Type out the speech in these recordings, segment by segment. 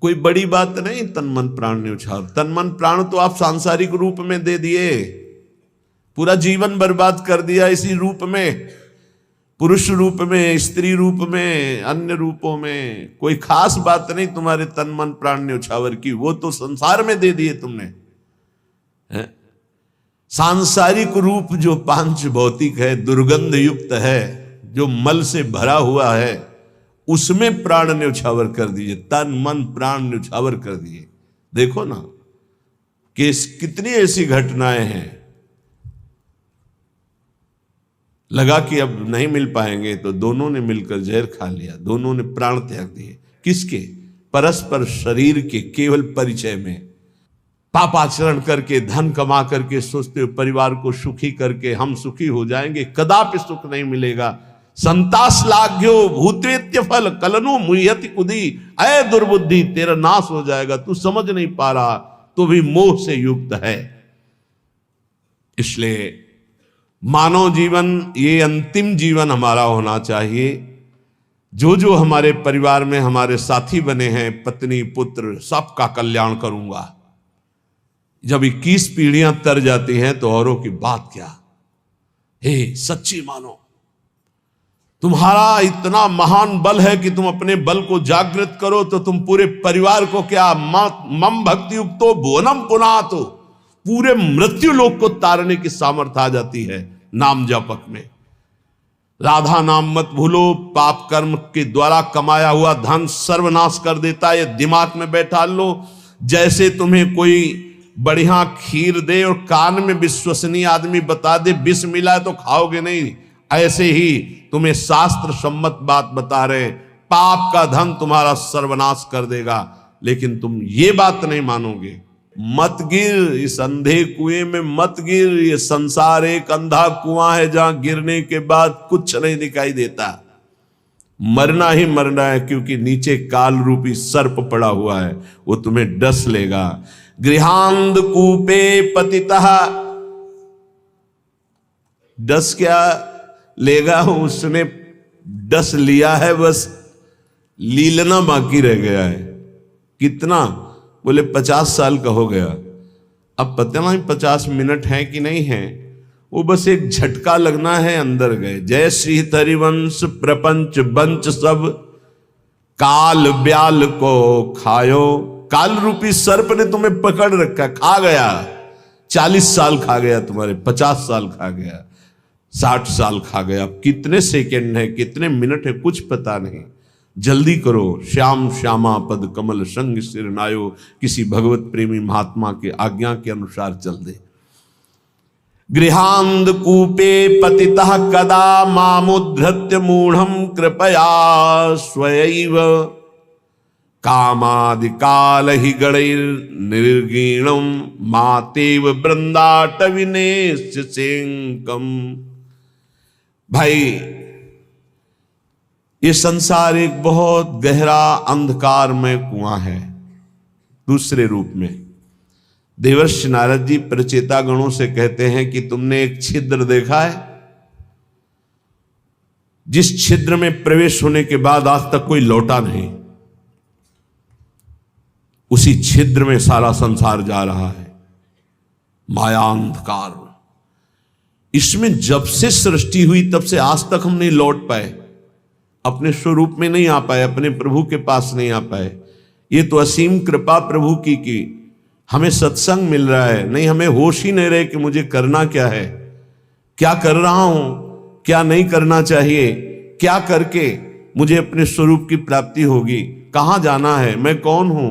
कोई बड़ी बात नहीं तन मन प्राण न्यौछावर। तन मन प्राण तो आप सांसारिक रूप में दे दिए, पूरा जीवन बर्बाद कर दिया इसी रूप में, पुरुष रूप में, स्त्री रूप में, अन्य रूपों में। कोई खास बात नहीं तुम्हारे तन मन प्राण न्यौछावर की, वो तो संसार में दे दिए तुमने। सांसारिक रूप जो पांच भौतिक है, दुर्गंध युक्त है, जो मल से भरा हुआ है, उसमें प्राण न्यौछावर कर दीजिए, तन मन प्राण न्यौछावर कर दिए। देखो ना कि कितनी ऐसी घटनाएं हैं, लगा कि अब नहीं मिल पाएंगे तो दोनों ने मिलकर जहर खा लिया, दोनों ने प्राण त्याग दिए। किसके? परस्पर शरीर के केवल परिचय में। पापाचरण करके, धन कमा करके सोचते हो परिवार को सुखी करके हम सुखी हो जाएंगे, कदापि सुख नहीं मिलेगा। संतास लाग्यो भूतेत्य फल कलनु मुह्यति कुदी। अय दुर्बुद्धि, तेरा नाश हो जाएगा, तू समझ नहीं पा रहा, तो भी मोह से युक्त है। इसलिए मानव जीवन, ये अंतिम जीवन हमारा होना चाहिए। जो जो हमारे परिवार में हमारे साथी बने हैं, पत्नी पुत्र, सबका कल्याण करूंगा। जब 21 पीढ़ियां तर जाती हैं तो औरों की बात क्या। हे सच्ची मानो, तुम्हारा इतना महान बल है कि तुम अपने बल को जागृत करो तो तुम पूरे परिवार को क्या, मम भक्ति युक्तो भुवनम पुनातो, पूरे मृत्यु लोक को तारने की सामर्थ्य आ जाती है नाम जापक में। राधा नाम मत भूलो, पाप कर्म के द्वारा कमाया हुआ धन सर्वनाश कर देता है, ये दिमाग में बैठा लो। जैसे तुम्हें कोई बढ़िया खीर दे और कान में विश्वसनीय आदमी बता दे विष मिला है तो खाओगे नहीं, ऐसे ही तुम्हें शास्त्र सम्मत बात बता रहे, पाप का धन तुम्हारा सर्वनाश कर देगा, लेकिन तुम ये बात नहीं मानोगे। मत गिर, इस अंधे कुएं में मत गिर। ये संसार एक अंधा कुआं है जहां गिरने के बाद कुछ नहीं दिखाई देता। मरना ही मरना है, क्योंकि नीचे काल रूपी सर्प पड़ा हुआ है, वो तुम्हें डस लेगा। गृहांध कूपे पतितः, डस क्या लेगा, उसने डस लिया है, बस लीलना बाकी रह गया है। कितना? बोले 50 साल का हो गया। अब पता नहीं 50 मिनट है कि नहीं है, वो बस एक झटका लगना है, अंदर गए। जय श्री हरिवंश प्रपंच बंच सब, काल ब्याल को खायो। काल रूपी सर्प ने तुम्हें पकड़ रखा, खा गया। 40 साल खा गया तुम्हारे, 50 साल खा गया, 60 साल खा गया। अब कितने सेकंड है, कितने मिनट है, कुछ पता नहीं। जल्दी करो, श्याम श्यामा पद कमल संग सिर नायो, किसी भगवत प्रेमी महात्मा के आज्ञा के अनुसार चल दे। गृहांध कूपे पतितः कदा मामुद्धृत्य मूढ़म कृपया स्वयैव, कामादि काल ही गणैर निर्गीणम मातेव वृंदाटविनेश सेंकम। भाई, ये संसार एक बहुत गहरा अंधकारमय कुआं है। दूसरे रूप में देवर्षि नारद जी प्रचेता गणों से कहते हैं कि तुमने एक छिद्र देखा है, जिस छिद्र में प्रवेश होने के बाद आज तक कोई लौटा नहीं, उसी छिद्र में सारा संसार जा रहा है। माया अंधकार, इसमें जब से सृष्टि हुई तब से आज तक हम नहीं लौट पाए, अपने स्वरूप में नहीं आ पाए, अपने प्रभु के पास नहीं आ पाए। ये तो असीम कृपा प्रभु की कि हमें सत्संग मिल रहा है, नहीं हमें होश ही नहीं रहे कि मुझे करना क्या है, क्या कर रहा हूं, क्या नहीं करना चाहिए, क्या करके मुझे अपने स्वरूप की प्राप्ति होगी, कहां जाना है, मैं कौन हूं,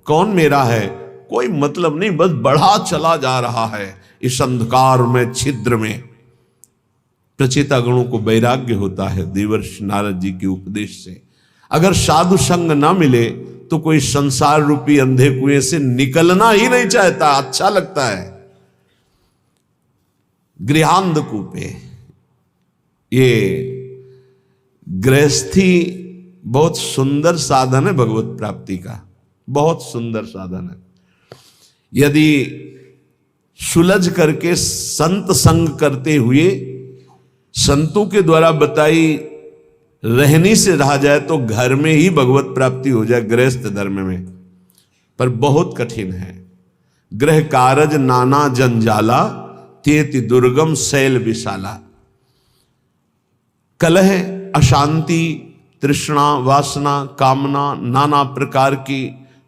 कौन मेरा है, कोई मतलब नहीं, बस बढ़ा चला जा रहा है इस अंधकार में, छिद्र में। प्रचेता गणों को वैराग्य होता है देवर्षि नारद जी के उपदेश से। अगर साधु संग ना मिले तो कोई संसार रूपी अंधे कुएं से निकलना ही नहीं चाहता, अच्छा लगता है। गृहांध कूपे, ये गृहस्थी बहुत सुंदर साधन है भगवत प्राप्ति का, बहुत सुंदर साधन है। यदि सुलझ करके संत संग करते हुए संतों के द्वारा बताई रहनी से रहा जाए तो घर में ही भगवत प्राप्ति हो जाए, गृहस्थ धर्म में। पर बहुत कठिन है। गृह कारज नाना जंजाला, तेति दुर्गम शैल विशाला। कलह, अशांति, तृष्णा, वासना, कामना, नाना प्रकार की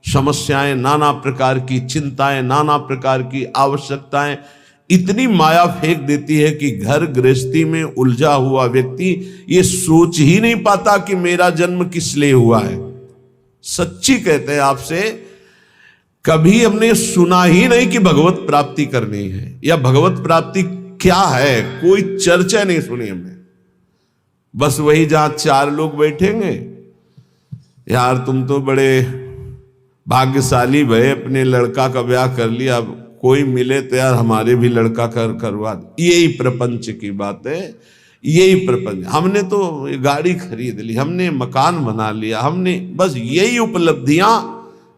समस्याएं, नाना प्रकार की चिंताएं, नाना प्रकार की आवश्यकताएं इतनी माया फेंक देती है कि घर गृहस्थी में उलझा हुआ व्यक्ति ये सोच ही नहीं पाता कि मेरा जन्म किस लिए हुआ है। सच्ची कहते हैं आपसे, कभी हमने सुना ही नहीं कि भगवत प्राप्ति करनी है या भगवत प्राप्ति क्या है, कोई चर्चा नहीं सुनी हमने। बस वही जहां चार लोग बैठेंगे, यार तुम तो बड़े भाग्यशाली भय, अपने लड़का का ब्याह कर लिया, अब कोई मिले तो यार हमारे भी लड़का करवा दे। यही प्रपंच की बात है, यही प्रपंच। हमने तो गाड़ी खरीद ली, हमने मकान बना लिया, हमने बस यही उपलब्धियां,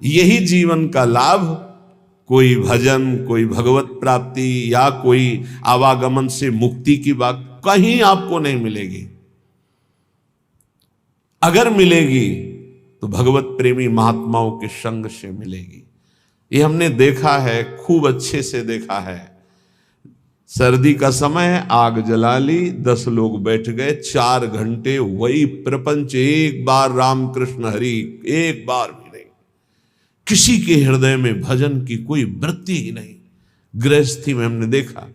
यही जीवन का लाभ। कोई भजन, कोई भगवत प्राप्ति या कोई आवागमन से मुक्ति की बात कहीं आपको नहीं मिलेगी। अगर मिलेगी तो भगवत प्रेमी महात्माओं के संग से मिलेगी। ये हमने देखा है, खूब अच्छे से देखा है। सर्दी का समय है, आग जला ली, 10 लोग बैठ गए, 4 घंटे वही प्रपंच, एक बार राम कृष्ण हरि, एक बार भी नहीं। किसी के हृदय में भजन की कोई वृत्ति ही नहीं। गृहस्थी में हमने देखा।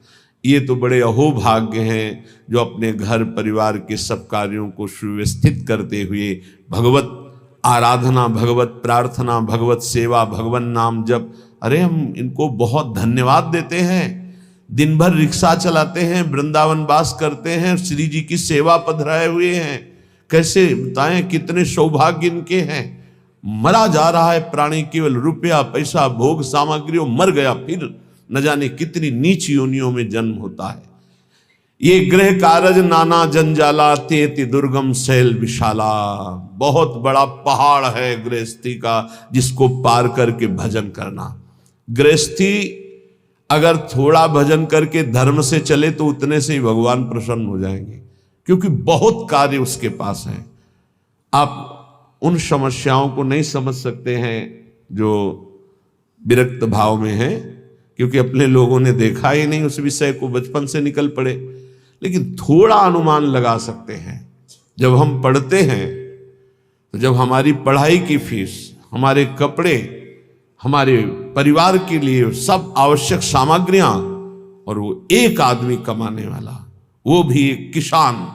ये तो बड़े अहोभाग्य हैं जो अपने घर परिवार के सब कार्यों को सुव्यवस्थित करते हुए भगवत आराधना, भगवत प्रार्थना, भगवत सेवा, भगवान नाम जप, अरे हम इनको बहुत धन्यवाद देते हैं। दिन भर रिक्शा चलाते हैं, वृंदावन वास करते हैं, श्री जी की सेवा पधराए हुए हैं। कैसे बताएं कितने सौभाग्य इनके हैं। मरा जा रहा है प्राणी, केवल रुपया पैसा भोग सामग्री, मर गया, फिर न जाने कितनी नीच योनियों में जन्म होता है। ये गृह कारज नाना जंजाला, तेति दुर्गम शैल विशाला। बहुत बड़ा पहाड़ है गृहस्थी का, जिसको पार करके भजन करना। गृहस्थी अगर थोड़ा भजन करके धर्म से चले तो उतने से ही भगवान प्रसन्न हो जाएंगे, क्योंकि बहुत कार्य उसके पास है। आप उन समस्याओं को नहीं समझ सकते हैं जो विरक्त भाव में है, क्योंकि अपने लोगों ने देखा ही नहीं उस विषय को, बचपन से निकल पड़े। लेकिन थोड़ा अनुमान लगा सकते हैं। जब हम पढ़ते हैं तो जब हमारी पढ़ाई की फीस, हमारे कपड़े, हमारे परिवार के लिए सब आवश्यक सामग्रियां, और वो एक आदमी कमाने वाला, वो भी एक किसान,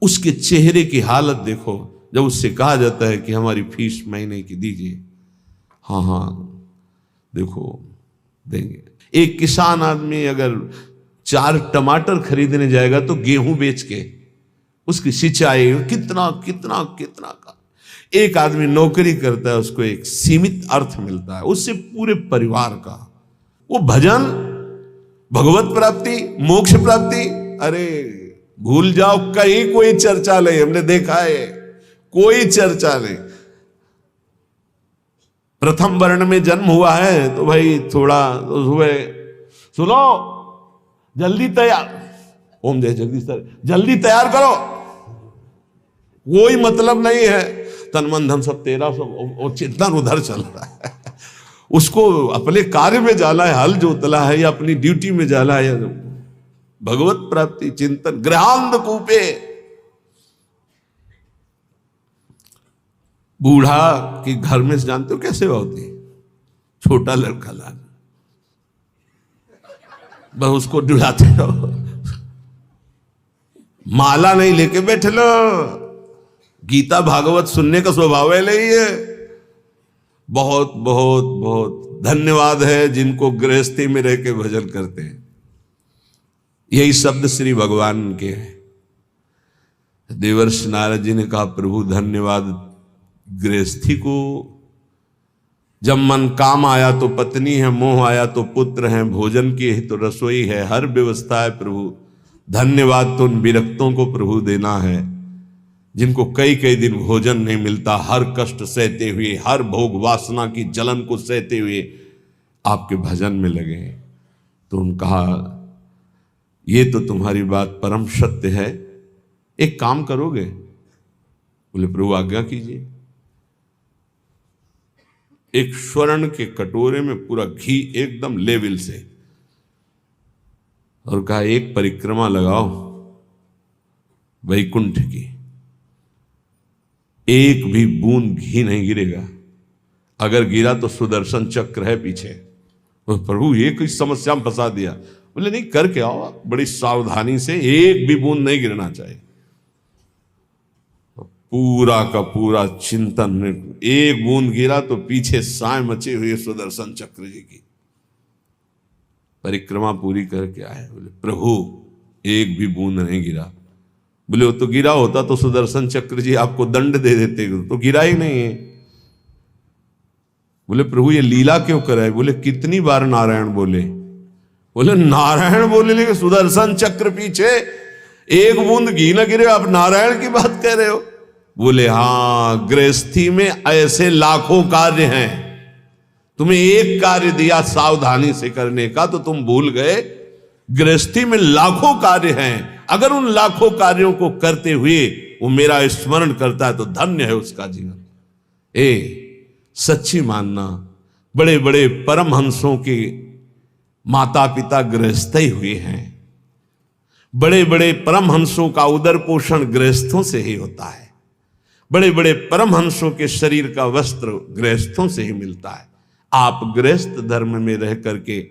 उसके चेहरे की हालत देखो जब उससे कहा जाता है कि हमारी फीस महीने की दीजिए। हाँ हाँ देखो देंगे। एक किसान आदमी अगर 4 टमाटर खरीदने जाएगा तो गेहूं बेच के उसकी सिंचाई कितना कितना कितना का। एक आदमी नौकरी करता है, उसको एक सीमित अर्थ मिलता है, उससे पूरे परिवार का। वो भजन, भगवत प्राप्ति, मोक्ष प्राप्ति, अरे भूल जाओ, कहीं कोई चर्चा नहीं। हमने देखा है, कोई चर्चा नहीं। प्रथम वर्ण में जन्म हुआ है तो भाई थोड़ा तो सुबह सुनो, जल्दी तैयार, ओम जय जगदीश सर, जल्दी तैयार करो, कोई मतलब नहीं है। तन मन धन सब तेरा, सब चिंतन उधर चल रहा है। उसको अपने कार्य में जाना है, हल जोतला है या अपनी ड्यूटी में जाना है, भगवत प्राप्ति चिंतन। गृहांध कूपे, बूढ़ा कि घर में जानते हो कैसे होती है, छोटा लड़का ला बस उसको डुलाते रहो, माला नहीं लेके बैठे लो। गीता भागवत सुनने का स्वभाव है नहीं है। बहुत बहुत बहुत धन्यवाद है जिनको गृहस्थी में रह के भजन करते हैं। यही शब्द श्री भगवान के हैं। देवर्षि नारद जी ने कहा, प्रभु धन्यवाद गृहस्थी को। जब मन काम आया तो पत्नी है, मोह आया तो पुत्र है, भोजन की है तो रसोई है, हर व्यवस्था है प्रभु। धन्यवाद तो उन विरक्तों को प्रभु देना है जिनको कई कई दिन भोजन नहीं मिलता, हर कष्ट सहते हुए, हर भोग वासना की जलन को सहते हुए आपके भजन में लगे। तो उन्होंने कहा, ये तो तुम्हारी बात परम सत्य है, एक काम करोगे? बोले प्रभु आज्ञा कीजिए। एक स्वर्ण के कटोरे में पूरा घी एकदम लेवल से, और कहा एक परिक्रमा लगाओ वैकुंठ की, एक भी बूंद घी नहीं गिरेगा, अगर गिरा तो सुदर्शन चक्र है पीछे। तो प्रभु ये कोई समस्या में फंसा दिया। बोले नहीं, करके आओ बड़ी सावधानी से, एक भी बूंद नहीं गिरना चाहिए। पूरा का पूरा चिंतन, एक बूंद गिरा तो पीछे साए मचे हुए सुदर्शन चक्र जी की। परिक्रमा पूरी करके आए, बोले प्रभु एक भी बूंद नहीं गिरा। बोले वो तो गिरा होता तो सुदर्शन चक्र जी आपको दंड दे देते, तो गिरा ही नहीं है। बोले प्रभु ये लीला क्यों कराए? बोले कितनी बार नारायण बोले? बोले नारायण बोले लेकिन सुदर्शन चक्र पीछे, एक बूंद घी न गिरे, आप नारायण की बात कह रहे हो? बोले हाँ, गृहस्थी में ऐसे लाखों कार्य हैं, तुम्हें एक कार्य दिया सावधानी से करने का तो तुम भूल गए। गृहस्थी में लाखों कार्य हैं, अगर उन लाखों कार्यों को करते हुए वो मेरा स्मरण करता है तो धन्य है उसका जीवन। सच्ची मानना, बड़े बड़े परमहंसों के माता पिता गृहस्थ ही हुए हैं। बड़े बड़े परमहंसों का उदर पोषण गृहस्थों से ही होता है। बड़े बड़े परमहंसों के शरीर का वस्त्र गृहस्थों से ही मिलता है। आप गृहस्थ धर्म में रह करके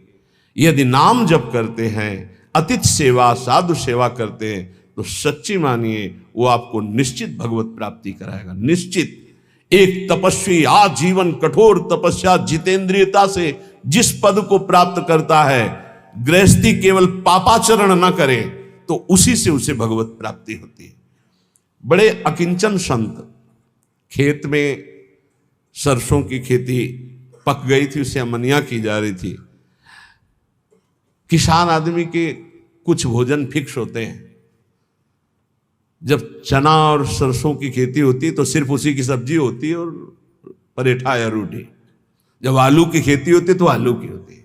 यदि नाम जप करते हैं, अतिथि सेवा, साधु सेवा करते हैं, तो सच्ची मानिए वो आपको निश्चित भगवत प्राप्ति कराएगा, निश्चित। एक तपस्वी आजीवन कठोर तपस्या जितेंद्रियता से जिस पद को प्राप्त करता है, गृहस्थी केवल पापाचरण न करे तो उसी से उसे भगवत प्राप्ति होती है। बड़े अकिंचन संत, खेत में सरसों की खेती पक गई थी, उसे अमनिया की जा रही थी। किसान आदमी के कुछ भोजन फिक्स होते हैं। जब चना और सरसों की खेती होती है तो सिर्फ उसी की सब्जी होती है और परेठा या रोटी। जब आलू की खेती होती है तो आलू की होती है।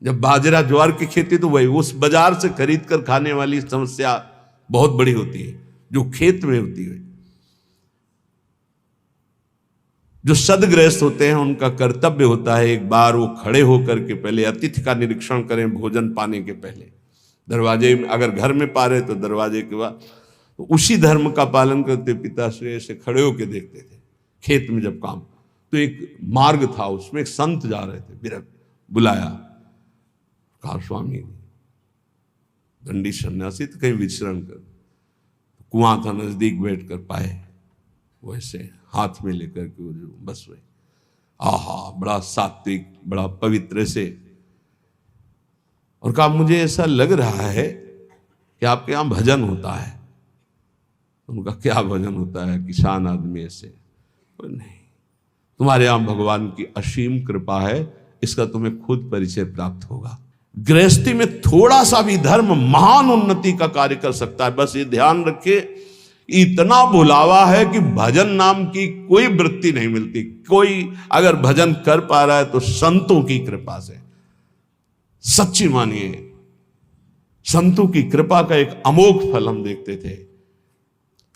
जब बाजरा ज्वार की खेती तो वही, उस बाजार से खरीद कर खाने वाली समस्या बहुत बड़ी होती है जो खेत में होती है। जो सदगृहस्थ होते हैं उनका कर्तव्य होता है एक बार वो खड़े होकर के पहले अतिथि का निरीक्षण करें, भोजन पाने के पहले। दरवाजे में अगर घर में पा रहे तो दरवाजे के बाद, तो उसी धर्म का पालन करते पिताश्री ऐसे खड़े होकर देखते थे। खेत में जब काम, तो एक मार्ग था, उसमें एक संत जा रहे थे, बिरक बुलाया, कहा स्वामी दंडी सन्यासी तो कहीं विचरण कर। कुआं था नजदीक, बैठ कर पाए, वैसे हाथ में लेकर के बस वही, आहा बड़ा सात्विक, बड़ा पवित्र से, और कहा मुझे ऐसा लग रहा है कि आपके यहाँ भजन होता है। उनका क्या भजन होता है? किसान आदमी ऐसे, नहीं, तुम्हारे यहां भगवान की असीम कृपा है, इसका तुम्हें खुद परिचय प्राप्त होगा। गृहस्थी में थोड़ा सा भी धर्म महान उन्नति का कार्य कर सकता है। बस ये ध्यान रखे, इतना बुलावा है कि भजन नाम की कोई वृत्ति नहीं मिलती। कोई अगर भजन कर पा रहा है तो संतों की कृपा से। सच्ची मानिए, संतों की कृपा का एक अमोघ फल हम देखते थे।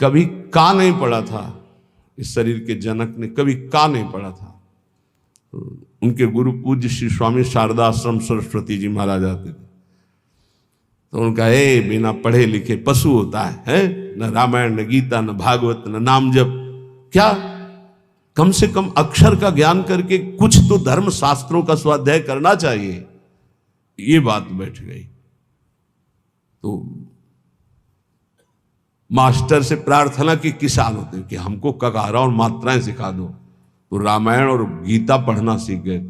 कभी का नहीं पड़ा था इस शरीर के जनक ने, कभी का नहीं पड़ा था। उनके गुरु पूज्य श्री स्वामी शारदा आश्रम सरस्वती जी महाराज आते थे, तो उनका बिना पढ़े लिखे पशु होता है न रामायण, न गीता, न भागवत, न नाम जप, क्या कम से कम अक्षर का ज्ञान करके कुछ तो धर्म शास्त्रों का स्वाध्याय करना चाहिए। ये बात बैठ गई। तो मास्टर से प्रार्थना की किसान होते कि हमको ककारा और मात्राएं सिखा दो, तो रामायण और गीता पढ़ना सीख गए।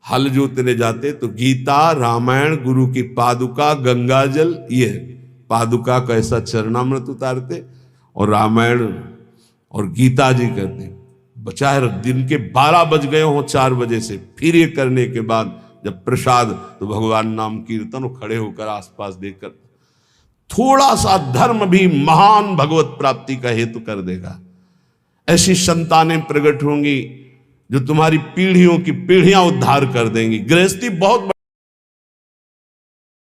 हल जोतने जाते तो गीता, रामायण, गुरु की पादुका, गंगाजल, ये पादुका का ऐसा चरणामृत उतारते और रामायण और गीता जी करते। चाहे दिन के 12 बज गए हों 4 बजे से, फिर ये करने के बाद जब प्रसाद तो भगवान नाम कीर्तन, खड़े होकर आसपास देखकर, थोड़ा सा धर्म भी महान भगवत प्राप्ति का हेतु कर देगा। ऐसी संतानें प्रकट होंगी जो तुम्हारी पीढ़ियों की पीढ़ियां उद्धार कर देंगी। गृहस्थी बहुत